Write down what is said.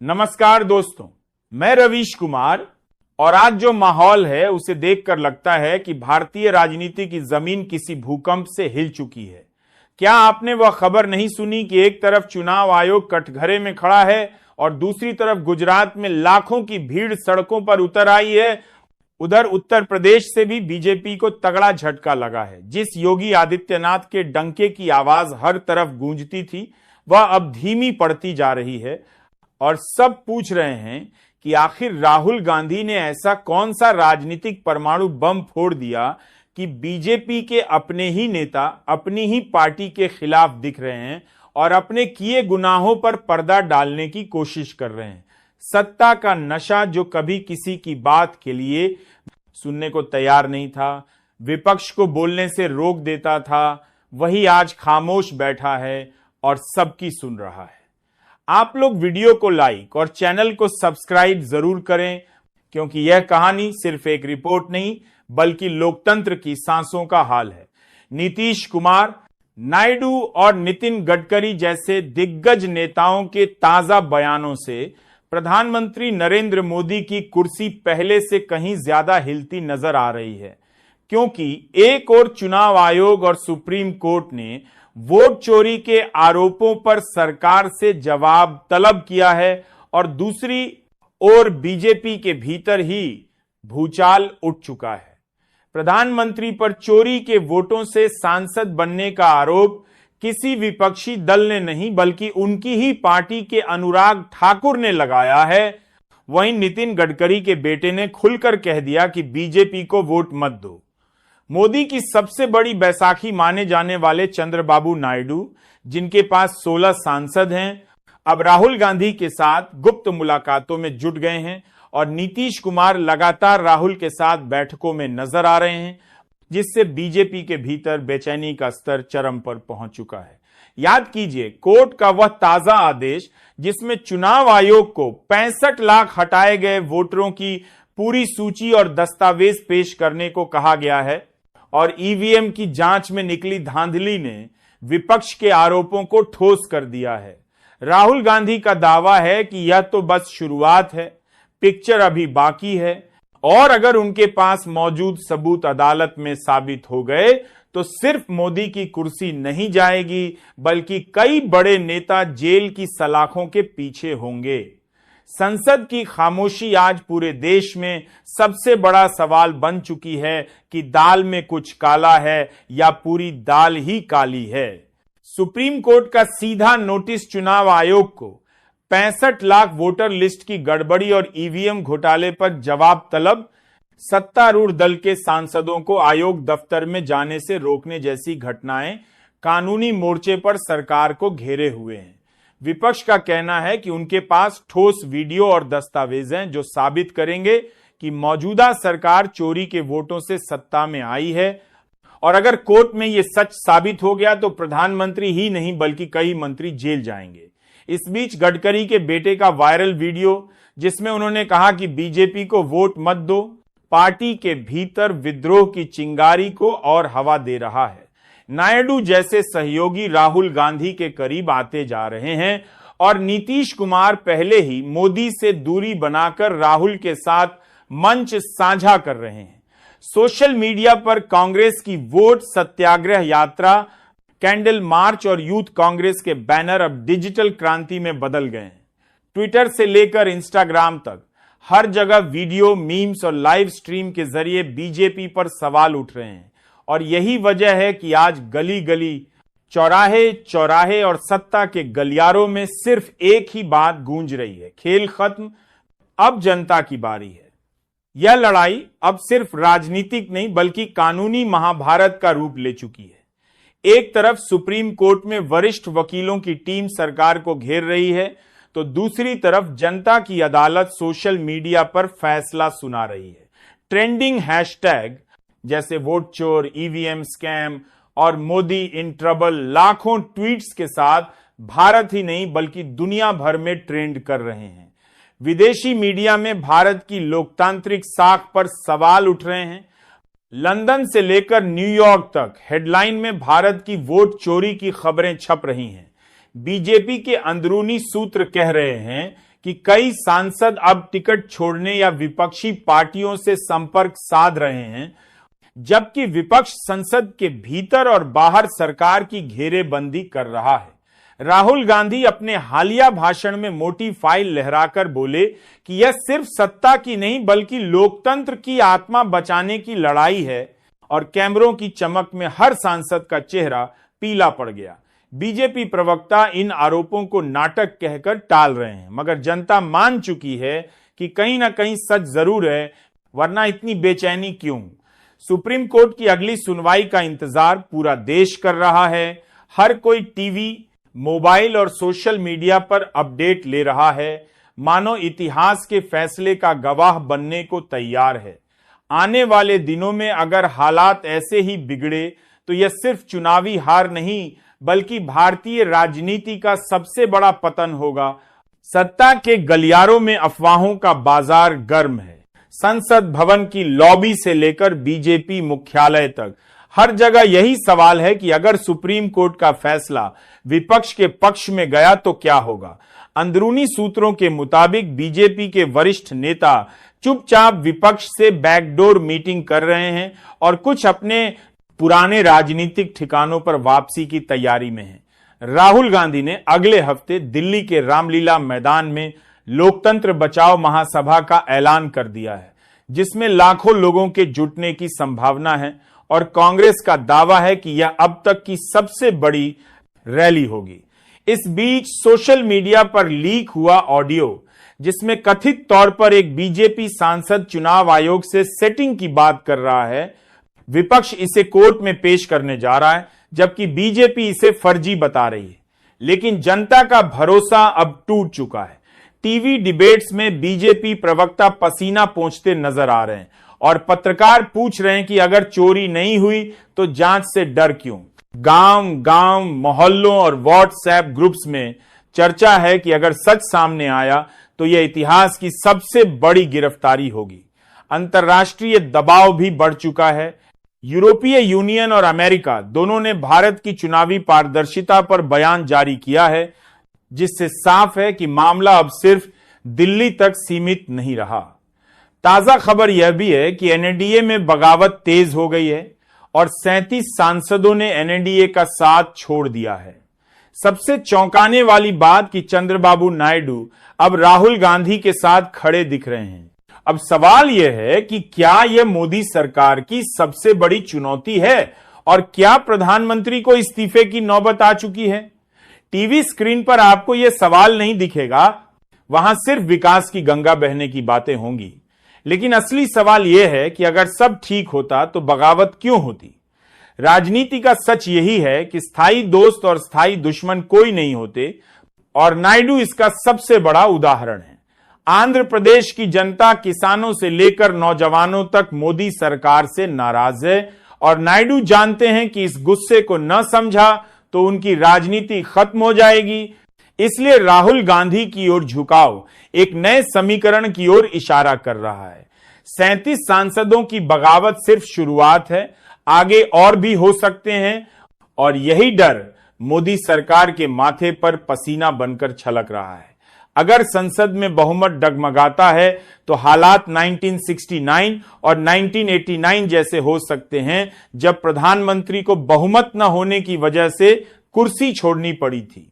नमस्कार दोस्तों, मैं रवीश कुमार और आज जो माहौल है उसे देखकर लगता है कि भारतीय राजनीति की जमीन किसी भूकंप से हिल चुकी है। क्या आपने वह खबर नहीं सुनी कि एक तरफ चुनाव आयोग कटघरे में खड़ा है और दूसरी तरफ गुजरात में लाखों की भीड़ सड़कों पर उतर आई है। उधर उत्तर प्रदेश से भी बीजेपी को तगड़ा झटका लगा है। जिस योगी आदित्यनाथ के डंके की आवाज हर तरफ गूंजती थी वह अब धीमी पड़ती जा रही है और सब पूछ रहे हैं कि आखिर राहुल गांधी ने ऐसा कौन सा राजनीतिक परमाणु बम फोड़ दिया कि बीजेपी के अपने ही नेता अपनी ही पार्टी के खिलाफ दिख रहे हैं और अपने किए गुनाहों पर पर्दा डालने की कोशिश कर रहे हैं। सत्ता का नशा जो कभी किसी की बात के लिए सुनने को तैयार नहीं था, विपक्ष को बोलने से रोक देता था, वही आज खामोश बैठा है और सबकी सुन रहा है। आप लोग वीडियो को लाइक और चैनल को सब्सक्राइब जरूर करें, क्योंकि यह कहानी सिर्फ एक रिपोर्ट नहीं बल्कि लोकतंत्र की सांसों का हाल है। नीतीश कुमार, नायडू और नितिन गडकरी जैसे दिग्गज नेताओं के ताजा बयानों से प्रधानमंत्री नरेंद्र मोदी की कुर्सी पहले से कहीं ज्यादा हिलती नजर आ रही है, क्योंकि एक ओर चुनाव आयोग और सुप्रीम कोर्ट ने वोट चोरी के आरोपों पर सरकार से जवाब तलब किया है और दूसरी ओर बीजेपी के भीतर ही भूचाल उठ चुका है। प्रधानमंत्री पर चोरी के वोटों से सांसद बनने का आरोप किसी विपक्षी दल ने नहीं बल्कि उनकी ही पार्टी के अनुराग ठाकुर ने लगाया है। वहीं नितिन गडकरी के बेटे ने खुलकर कह दिया कि बीजेपी को वोट मत दो। मोदी की सबसे बड़ी बैसाखी माने जाने वाले चंद्रबाबू नायडू, जिनके पास 16 सांसद हैं, अब राहुल गांधी के साथ गुप्त मुलाकातों में जुट गए हैं और नीतीश कुमार लगातार राहुल के साथ बैठकों में नजर आ रहे हैं, जिससे बीजेपी के भीतर बेचैनी का स्तर चरम पर पहुंच चुका है। याद कीजिए, कोर्ट का वह ताजा आदेश जिसमें चुनाव आयोग को 65 लाख हटाए गए वोटरों की पूरी सूची और दस्तावेज पेश करने को कहा गया है और ईवीएम की जांच में निकली धांधली ने विपक्ष के आरोपों को ठोस कर दिया है। राहुल गांधी का दावा है कि यह तो बस शुरुआत है, पिक्चर अभी बाकी है और अगर उनके पास मौजूद सबूत अदालत में साबित हो गए तो सिर्फ मोदी की कुर्सी नहीं जाएगी बल्कि कई बड़े नेता जेल की सलाखों के पीछे होंगे। संसद की खामोशी आज पूरे देश में सबसे बड़ा सवाल बन चुकी है कि दाल में कुछ काला है या पूरी दाल ही काली है। सुप्रीम कोर्ट का सीधा नोटिस चुनाव आयोग को 65 लाख वोटर लिस्ट की गड़बड़ी और ईवीएम घोटाले पर जवाब तलब, सत्तारूढ़ दल के सांसदों को आयोग दफ्तर में जाने से रोकने जैसी घटनाएं कानूनी मोर्चे पर सरकार को घेरे हुए हैं। विपक्ष का कहना है कि उनके पास ठोस वीडियो और दस्तावेज हैं जो साबित करेंगे कि मौजूदा सरकार चोरी के वोटों से सत्ता में आई है और अगर कोर्ट में यह सच साबित हो गया तो प्रधानमंत्री ही नहीं बल्कि कई मंत्री जेल जाएंगे। इस बीच गडकरी के बेटे का वायरल वीडियो जिसमें उन्होंने कहा कि बीजेपी को वोट मत दो, पार्टी के भीतर विद्रोह की चिंगारी को और हवा दे रहा है। नायडू जैसे सहयोगी राहुल गांधी के करीब आते जा रहे हैं और नीतीश कुमार पहले ही मोदी से दूरी बनाकर राहुल के साथ मंच साझा कर रहे हैं। सोशल मीडिया पर कांग्रेस की वोट सत्याग्रह यात्रा, कैंडल मार्च और यूथ कांग्रेस के बैनर अब डिजिटल क्रांति में बदल गए हैं। ट्विटर से लेकर इंस्टाग्राम तक हर जगह वीडियो, मीम्स और लाइव स्ट्रीम के जरिए बीजेपी पर सवाल उठ रहे हैं और यही वजह है कि आज गली गली, चौराहे चौराहे और सत्ता के गलियारों में सिर्फ एक ही बात गूंज रही है, खेल खत्म, अब जनता की बारी है। यह लड़ाई अब सिर्फ राजनीतिक नहीं बल्कि कानूनी महाभारत का रूप ले चुकी है। एक तरफ सुप्रीम कोर्ट में वरिष्ठ वकीलों की टीम सरकार को घेर रही है तो दूसरी तरफ जनता की अदालत सोशल मीडिया पर फैसला सुना रही है। ट्रेंडिंग हैशटैग जैसे वोट चोर, ईवीएम स्कैम और मोदी इन ट्रबल लाखों ट्वीट्स के साथ भारत ही नहीं बल्कि दुनिया भर में ट्रेंड कर रहे हैं। विदेशी मीडिया में भारत की लोकतांत्रिक साख पर सवाल उठ रहे हैं। लंदन से लेकर न्यूयॉर्क तक हेडलाइन में भारत की वोट चोरी की खबरें छप रही हैं। बीजेपी के अंदरूनी सूत्र कह रहे हैं कि कई सांसद अब टिकट छोड़ने या विपक्षी पार्टियों से संपर्क साध रहे हैं, जबकि विपक्ष संसद के भीतर और बाहर सरकार की घेरेबंदी कर रहा है। राहुल गांधी अपने हालिया भाषण में मोटी फाइल लहराकर बोले कि यह सिर्फ सत्ता की नहीं बल्कि लोकतंत्र की आत्मा बचाने की लड़ाई है, और कैमरों की चमक में हर सांसद का चेहरा पीला पड़ गया। बीजेपी प्रवक्ता इन आरोपों को नाटक कहकर टाल रहे हैं, मगर जनता मान चुकी है कि कहीं ना कहीं सच जरूर है, वरना इतनी बेचैनी क्यों? सुप्रीम कोर्ट की अगली सुनवाई का इंतजार पूरा देश कर रहा है। हर कोई टीवी, मोबाइल और सोशल मीडिया पर अपडेट ले रहा है, मानो इतिहास के फैसले का गवाह बनने को तैयार है। आने वाले दिनों में अगर हालात ऐसे ही बिगड़े तो यह सिर्फ चुनावी हार नहीं बल्कि भारतीय राजनीति का सबसे बड़ा पतन होगा। सत्ता के गलियारों में अफवाहों का बाजार गर्म है। संसद भवन की लॉबी से लेकर बीजेपी मुख्यालय तक हर जगह यही सवाल है कि अगर सुप्रीम कोर्ट का फैसला विपक्ष के पक्ष में गया तो क्या होगा। अंदरूनी सूत्रों के मुताबिक बीजेपी के वरिष्ठ नेता चुपचाप विपक्ष से बैकडोर मीटिंग कर रहे हैं और कुछ अपने पुराने राजनीतिक ठिकानों पर वापसी की तैयारी में हैं। राहुल गांधी ने अगले हफ्ते दिल्ली के रामलीला मैदान में लोकतंत्र बचाओ महासभा का ऐलान कर दिया है, जिसमें लाखों लोगों के जुटने की संभावना है, और कांग्रेस का दावा है कि यह अब तक की सबसे बड़ी रैली होगी। इस बीच सोशल मीडिया पर लीक हुआ ऑडियो, जिसमें कथित तौर पर एक बीजेपी सांसद चुनाव आयोग से सेटिंग की बात कर रहा है, विपक्ष इसे कोर्ट में पेश करने जा रहा है, जबकि बीजेपी इसे फर्जी बता रही है। लेकिन जनता का भरोसा अब टूट चुका है। टीवी डिबेट्स में बीजेपी प्रवक्ता पसीना पोंछते नजर आ रहे हैं और पत्रकार पूछ रहे हैं कि अगर चोरी नहीं हुई तो जांच से डर क्यों। गांव-गांव, मोहल्लों और व्हाट्सएप ग्रुप्स में चर्चा है कि अगर सच सामने आया तो यह इतिहास की सबसे बड़ी गिरफ्तारी होगी। अंतर्राष्ट्रीय दबाव भी बढ़ चुका है। यूरोपीय यूनियन और अमेरिका दोनों ने भारत की चुनावी पारदर्शिता पर बयान जारी किया है, जिससे साफ है कि मामला अब सिर्फ दिल्ली तक सीमित नहीं रहा। ताजा खबर यह भी है कि एनडीए में बगावत तेज हो गई है और 37 सांसदों ने एनडीए का साथ छोड़ दिया है। सबसे चौंकाने वाली बात कि चंद्रबाबू नायडू अब राहुल गांधी के साथ खड़े दिख रहे हैं। अब सवाल यह है कि क्या यह मोदी सरकार की सबसे बड़ी चुनौती है और क्या प्रधानमंत्री को इस्तीफे की नौबत आ चुकी है? टीवी स्क्रीन पर आपको यह सवाल नहीं दिखेगा, वहां सिर्फ विकास की गंगा बहने की बातें होंगी। लेकिन असली सवाल यह है कि अगर सब ठीक होता तो बगावत क्यों होती? राजनीति का सच यही है कि स्थायी दोस्त और स्थायी दुश्मन कोई नहीं होते, और नायडू इसका सबसे बड़ा उदाहरण है। आंध्र प्रदेश की जनता किसानों से लेकर नौजवानों तक मोदी सरकार से नाराज है, और नायडू जानते हैं कि इस गुस्से को न समझा तो उनकी राजनीति खत्म हो जाएगी। इसलिए राहुल गांधी की ओर झुकाव एक नए समीकरण की ओर इशारा कर रहा है। 37 सांसदों की बगावत सिर्फ शुरुआत है, आगे और भी हो सकते हैं, और यही डर मोदी सरकार के माथे पर पसीना बनकर छलक रहा है। अगर संसद में बहुमत डगमगाता है तो हालात 1969 और 1989 जैसे हो सकते हैं, जब प्रधानमंत्री को बहुमत न होने की वजह से कुर्सी छोड़नी पड़ी थी।